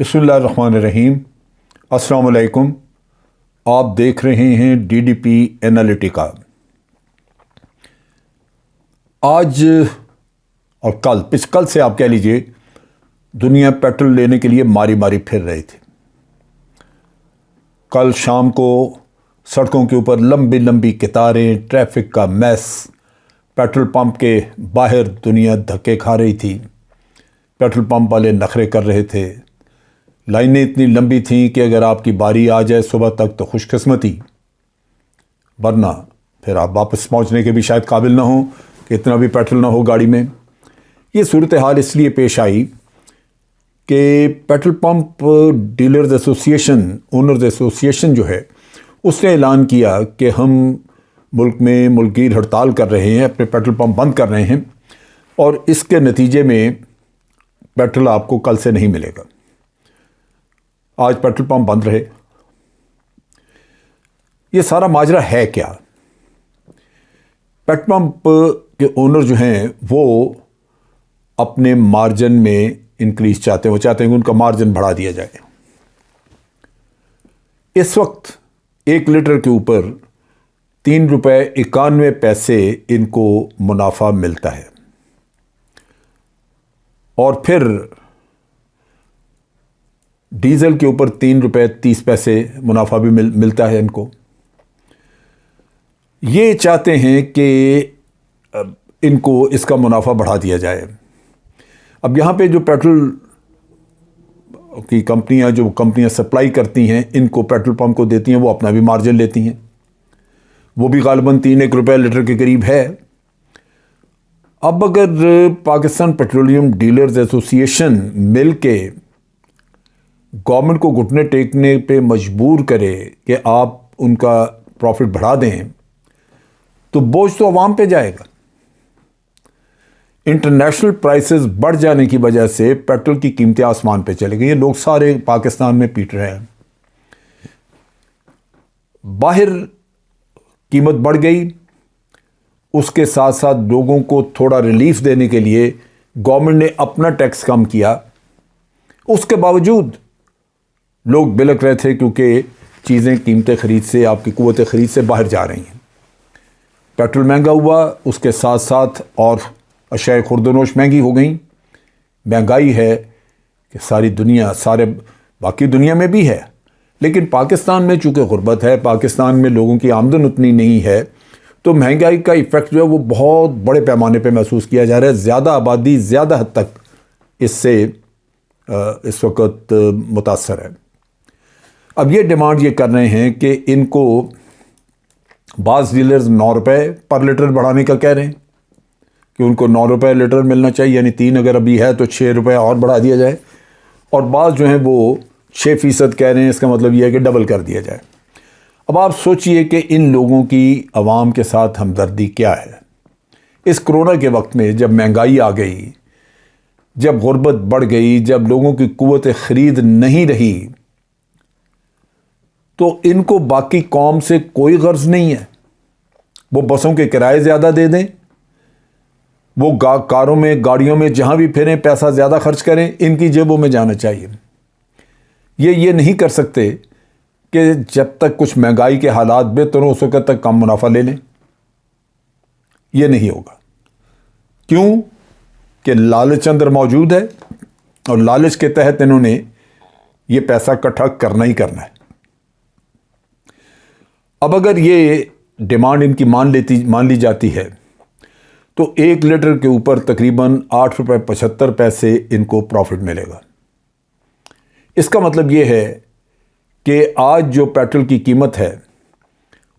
बिस्मिल्लाहिर्रहमानिर्रहीम। अस्सलाम वालेकुम। आप देख रहे हैं डीडीपी एनालिटिका। आज और कल से आप कह लीजिए दुनिया पेट्रोल लेने के लिए मारी मारी फिर रही थी। कल शाम को सड़कों के ऊपर लंबी लंबी कतारें, ट्रैफिक का मैस, पेट्रोल पंप के बाहर दुनिया धक्के खा रही थी। पेट्रोल पंप वाले नखरे कर रहे थे। लाइनें इतनी लंबी थीं कि अगर आपकी बारी आ जाए सुबह तक तो खुशकिस्मती, वरना फिर आप वापस पहुंचने के भी शायद काबिल ना हो कि इतना भी पेट्रोल ना हो गाड़ी में। ये सूरत हाल इसलिए पेश आई कि petrol pump dealers association, owners association जो है, उसने ऐलान किया कि हम मुल्क में मुल्कीर हड़ताल कर रहे हैं, अपने पेट्रोल पंप बंद कर रहे हैं और इसके नतीजे में पेट्रोल आपको कल से नहीं मिलेगा। आज पेट्रोल पंप बंद रहे। ये सारा माजरा है क्या? पेट्रोल पंप के ओनर जो हैं वो अपने मार्जिन में इंक्रीज चाहते हैं। वो चाहते हैं कि उनका मार्जिन बढ़ा दिया जाए। इस वक्त 1 लीटर के ऊपर 3 रुपये 91 पैसे इनको मुनाफा मिलता है और फिर डीजल के ऊपर 3 रुपये 30 पैसे मुनाफा भी मिलता है इनको। ये चाहते हैं कि इनको इसका मुनाफा बढ़ा दिया जाए। अब यहाँ पे जो पेट्रोल की कंपनियाँ सप्लाई करती हैं, इनको पेट्रोल पंप को देती हैं, वो अपना भी मार्जिन लेती हैं। वो भी गालिबन 3-1 रुपये लीटर के करीब है। अब अगर पाकिस्तान पेट्रोलियम डीलर्स एसोसिएशन मिल के गवर्नमेंट को घुटने टेकने पे मजबूर करे कि आप उनका प्रॉफिट बढ़ा दें, तो बोझ तो अवाम पे जाएगा। इंटरनेशनल प्राइसेस बढ़ जाने की वजह से पेट्रोल की कीमतें आसमान पे चले गई। ये लोग सारे पाकिस्तान में पीट रहे हैं। बाहर कीमत बढ़ गई, उसके साथ साथ लोगों को थोड़ा रिलीफ देने के लिए गवर्नमेंट ने अपना टैक्स कम किया। उसके बावजूद लोग बिलक रहे थे क्योंकि चीज़ें कीमतें खरीद से, आपकी कुव्वत खरीद से बाहर जा रही हैं। पेट्रोल महंगा हुआ, उसके साथ साथ और अशाए खुर्दनोश महंगी हो गई। महंगाई है कि सारी दुनिया, सारे बाकी दुनिया में भी है, लेकिन पाकिस्तान में चूँकि गुर्बत है, पाकिस्तान में लोगों की आमदन उतनी नहीं है, तो महंगाई का इफ़ेक्ट जो है वो बहुत बड़े पैमाने पे महसूस किया जा रहा है। ज़्यादा आबादी ज़्यादा हद तक इससे इस वक्त मुतासर है। अब ये डिमांड ये कर रहे हैं कि इनको बाज़ डीलर्स 9 रुपये पर लीटर बढ़ाने का कह रहे हैं कि उनको 9 रुपये लीटर मिलना चाहिए, यानी 3 अगर अभी है तो 6 रुपये और बढ़ा दिया जाए। और बाज़ जो हैं वो 6% कह रहे हैं। इसका मतलब ये है कि डबल कर दिया जाए। अब आप सोचिए कि इन लोगों की आवाम के साथ हमदर्दी क्या है। इस कोरोना के वक्त में जब महंगाई आ गई, जब गुर्बत बढ़ गई, जब लोगों की कुव्वत ख़रीद नहीं रही, तो इनको बाकी कौम से कोई गर्ज नहीं है। वो बसों के किराए ज़्यादा दे दें, वो कारों में, गाड़ियों में जहाँ भी फिरें पैसा ज़्यादा खर्च करें, इनकी जेबों में जाना चाहिए। ये नहीं कर सकते कि जब तक कुछ महंगाई के हालात बेहतर हो उस वक्त तक कम मुनाफा ले लें। ये नहीं होगा। क्यों? कि लालच अंदर मौजूद है और लालच के तहत इन्होंने ये पैसा इकट्ठा करना ही करना है। अब अगर ये डिमांड इनकी मान ली जाती है तो 1 लीटर के ऊपर तकरीबन 8 रुपये 75 पैसे इनको प्रॉफिट मिलेगा। इसका मतलब ये है कि आज जो पेट्रोल की कीमत है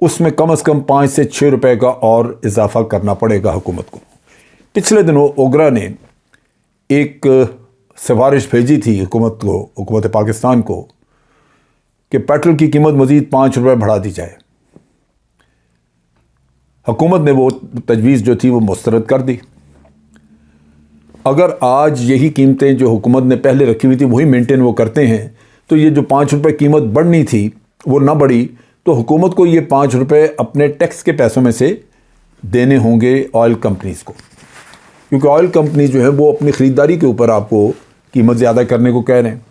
उसमें कम से कम 5 से 6 रुपये का और इजाफा करना पड़ेगा हुकूमत को। पिछले दिनों ओगरा ने एक सिफारिश भेजी थी हुकूमत पाकिस्तान को कि पेट्रोल की कीमत मज़ीद 5 रुपये बढ़ा दी जाए। हुकूमत ने वो तजवीज़ जो थी वो मुस्तरद कर दी। अगर आज यही कीमतें जो हुकूमत ने पहले रखी हुई थी वही मेंटेन वो करते हैं, तो ये जो 5 रुपये कीमत बढ़नी थी वो ना बढ़ी, तो हुकूमत को ये 5 रुपये अपने टैक्स के पैसों में से देने होंगे ऑयल कंपनीज़ को, क्योंकि ऑयल कंपनी जो है वो अपनी ख़रीदारी के ऊपर आपको कीमत ज़्यादा करने को कह रहे हैं।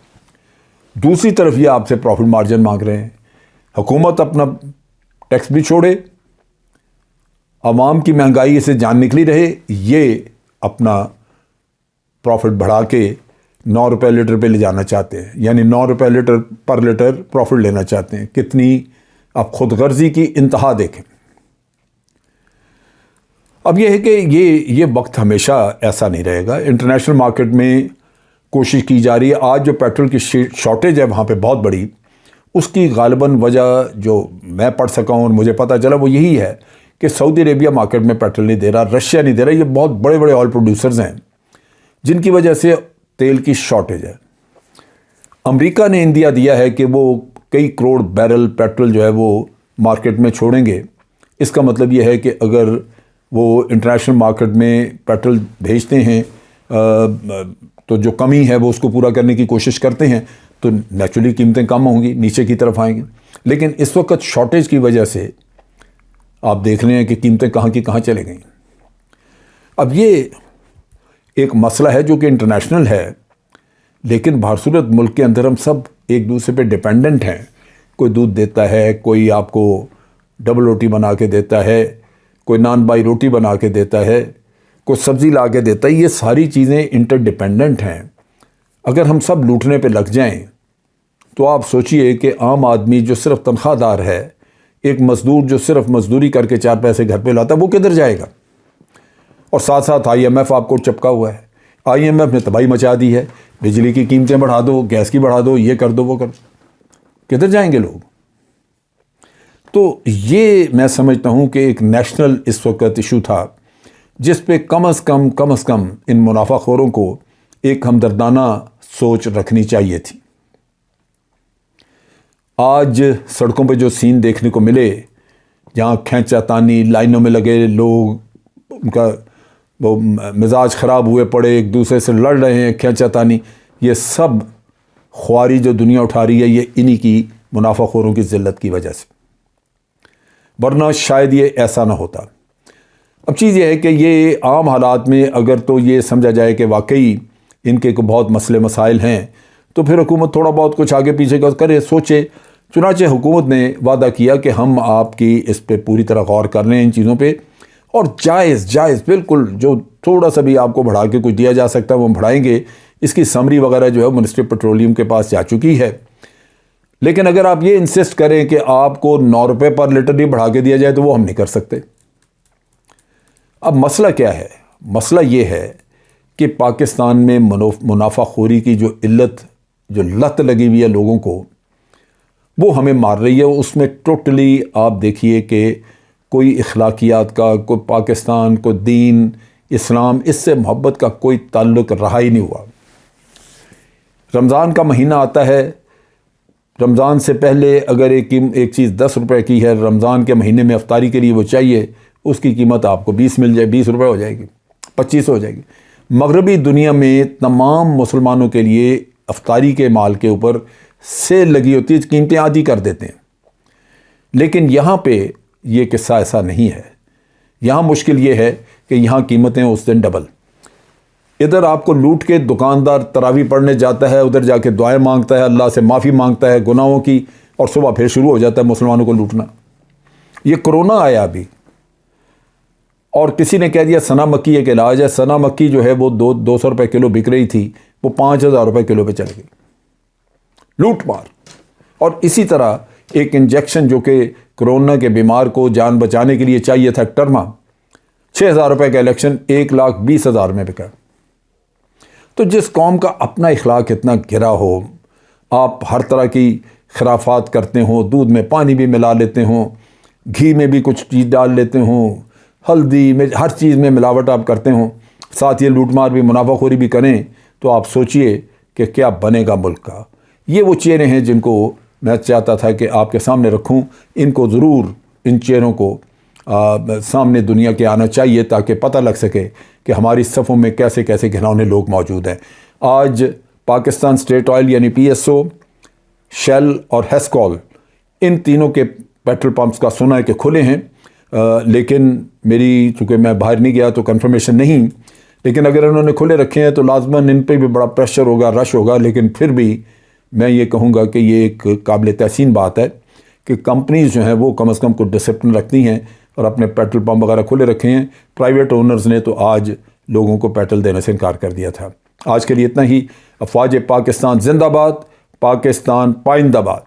दूसरी तरफ ये आपसे प्रॉफिट मार्जिन मांग रहे हैं। हुकूमत अपना टैक्स भी छोड़े, आवाम की महंगाई से जान निकली रहे, ये अपना प्रॉफिट बढ़ा के 9 रुपये लीटर पे ले जाना चाहते हैं, यानी 9 रुपये लीटर पर लीटर प्रॉफिट लेना चाहते हैं। कितनी आप खुद गर्जी की इंतहा देखें। अब यह है कि ये वक्त हमेशा ऐसा नहीं रहेगा। इंटरनेशनल मार्केट में कोशिश की जा रही है। आज जो पेट्रोल की शॉर्टेज है वहाँ पे बहुत बड़ी, उसकी गालिबन वजह जो मैं पढ़ सका हूँ और मुझे पता चला वो यही है कि सऊदी अरेबिया मार्केट में पेट्रोल नहीं दे रहा, रशिया नहीं दे रहा। ये बहुत बड़े बड़े ऑयल प्रोड्यूसर्स हैं जिनकी वजह से तेल की शॉर्टेज है। अमेरिका ने इंदिया दिया है कि वो कई करोड़ बैरल पेट्रोल जो है वो मार्केट में छोड़ेंगे। इसका मतलब ये है कि अगर वो इंटरनेशनल मार्केट में पेट्रोल भेजते हैं तो जो कमी है वो उसको पूरा करने की कोशिश करते हैं, तो नेचुरली कीमतें कम होंगी, नीचे की तरफ आएंगी। लेकिन इस वक्त शॉर्टेज की वजह से आप देख रहे हैं कि कीमतें कहाँ की कहाँ चले गई। अब ये एक मसला है जो कि इंटरनेशनल है, लेकिन भारसूरत मुल्क के अंदर हम सब एक दूसरे पे डिपेंडेंट हैं। कोई दूध देता है, कोई आपको डबल रोटी बना के देता है, कोई नान बाई रोटी बना के देता है, कोई सब्ज़ी ला के देता है। ये सारी चीज़ें इंटरडिपेंडेंट हैं। अगर हम सब लूटने पे लग जाएं तो आप सोचिए कि आम आदमी जो सिर्फ तनख्वाहदार है, एक मज़दूर जो सिर्फ मज़दूरी करके 4 पैसे घर पे लाता है, वो किधर जाएगा। और साथ साथ IMF आपको चिपका हुआ है। IMF ने तबाही मचा दी है, बिजली की कीमतें बढ़ा दो, गैस की बढ़ा दो, ये कर दो, वो कर दो। किधर जाएंगे लोग। तो ये मैं समझता हूँ कि एक नेशनल इस वक्त इशू था जिस पे कम से कम इन मुनाफाखोरों को एक हमदर्दाना सोच रखनी चाहिए थी। आज सड़कों पे जो सीन देखने को मिले, जहाँ खींचातानी, लाइनों में लगे लोग, उनका वो मिजाज ख़राब हुए पड़े, एक दूसरे से लड़ रहे हैं, खींचातानी, ये सब ख्वारी जो दुनिया उठा रही है, ये इन्हीं की मुनाफाखोरों की ज़िल्लत की वजह से, वरना शायद ये ऐसा ना होता। अब चीज़ ये है कि ये आम हालात में अगर तो ये समझा जाए कि वाकई इनके को बहुत मसले मसाइल हैं, तो फिर हुकूमत थोड़ा बहुत कुछ आगे पीछे का करे, सोचे। चुनांचे हुकूमत ने वादा किया कि हम आपकी इस पे पूरी तरह गौर कर रहे हैं इन चीज़ों पे, और जायज़ बिल्कुल जो थोड़ा सा भी आपको बढ़ा के कुछ दिया जा सकता है वो हम बढ़ाएंगे। इसकी समरी वगैरह जो है मिनिस्ट्री पेट्रोलियम के पास जा चुकी है। लेकिन अगर आप ये इंसिस्ट करें कि आपको 9 रुपये पर लीटर नहीं बढ़ा के दिया जाए तो वो हम नहीं कर सकते। अब मसला क्या है? मसला ये है कि पाकिस्तान में मुनाफाखोरी की जो लत लगी हुई है लोगों को, वो हमें मार रही है। उसमें टोटली आप देखिए कि कोई इखलाकियात का, कोई पाकिस्तान, कोई दीन, इस्लाम, इससे मोहब्बत का कोई ताल्लुक़ रहा ही नहीं हुआ। रमज़ान का महीना आता है, रमज़ान से पहले अगर एक चीज़ 10 रुपए की है, रमज़ान के महीने में अफ्तारी के लिए वो चाहिए, उसकी कीमत आपको 20 मिल जाए, 20 रुपये हो जाएगी, 25 हो जाएगी। मगरबी दुनिया में तमाम मुसलमानों के लिए अफ्तारी के माल के ऊपर सेल लगी होती है, कीमतें आधी कर देते हैं। लेकिन यहाँ पे ये किस्सा ऐसा नहीं है। यहाँ मुश्किल ये है कि यहाँ कीमतें उस दिन डबल। इधर आपको लूट के दुकानदार तरावी पढ़ने जाता है, उधर जाके दुआएं मांगता है, अल्लाह से माफ़ी मांगता है गुनाहों की, और सुबह फिर शुरू हो जाता है मुसलमानों को लूटना। ये कोरोना आया अभी, और किसी ने कह दिया सना मक्की एक इलाज है। सना मक्की जो है वो 200 रुपये किलो बिक रही थी, वो 5000 रुपये किलो पे चल गई, लूट मार। और इसी तरह एक इंजेक्शन जो कि कोरोना के बीमार को जान बचाने के लिए चाहिए था, टर्मा, 6000 रुपये का इलेक्शन 1,20,000 में बिका। तो जिस कौम का अपना इखलाक इतना गिरा हो, आप हर तरह की खराफात करते हो, दूध में पानी भी मिला लेते हो, घी में भी कुछ चीज़ डाल लेते हो, हल्दी में, हर चीज़ में मिलावट आप करते हो, साथ ये लूटमार भी, मुनाफाखोरी भी करें, तो आप सोचिए कि क्या बनेगा मुल्क का। ये वो चेहरे हैं जिनको मैं चाहता था कि आपके सामने रखूं। इनको ज़रूर, इन चेहरों को सामने दुनिया के आना चाहिए ताकि पता लग सके कि हमारी सफ़ों में कैसे कैसे घिनौने लोग मौजूद हैं। आज पाकिस्तान स्टेट ऑयल यानी PSO, शेल और हेस्कॉल, इन तीनों के पेट्रोल पंप्स का सुना है कि खुले हैं। लेकिन मेरी, चूँकि मैं बाहर नहीं गया तो कंफर्मेशन नहीं, लेकिन अगर उन्होंने खुले रखे हैं तो लाजमन इन पे भी बड़ा प्रेशर होगा, रश होगा। लेकिन फिर भी मैं ये कहूँगा कि ये एक काबिल तहसीन बात है कि कंपनीज जो हैं वो कम से कम कुछ डिसिप्लिन रखती हैं और अपने पेट्रोल पंप वगैरह खुले रखे हैं। प्राइवेट ओनर्स ने तो आज लोगों को पेट्रोल देने से इनकार कर दिया था। आज के लिए इतना ही। अफवाज पाकिस्तान जिंदाबाद, पाकिस्तान पाइंदाबाद।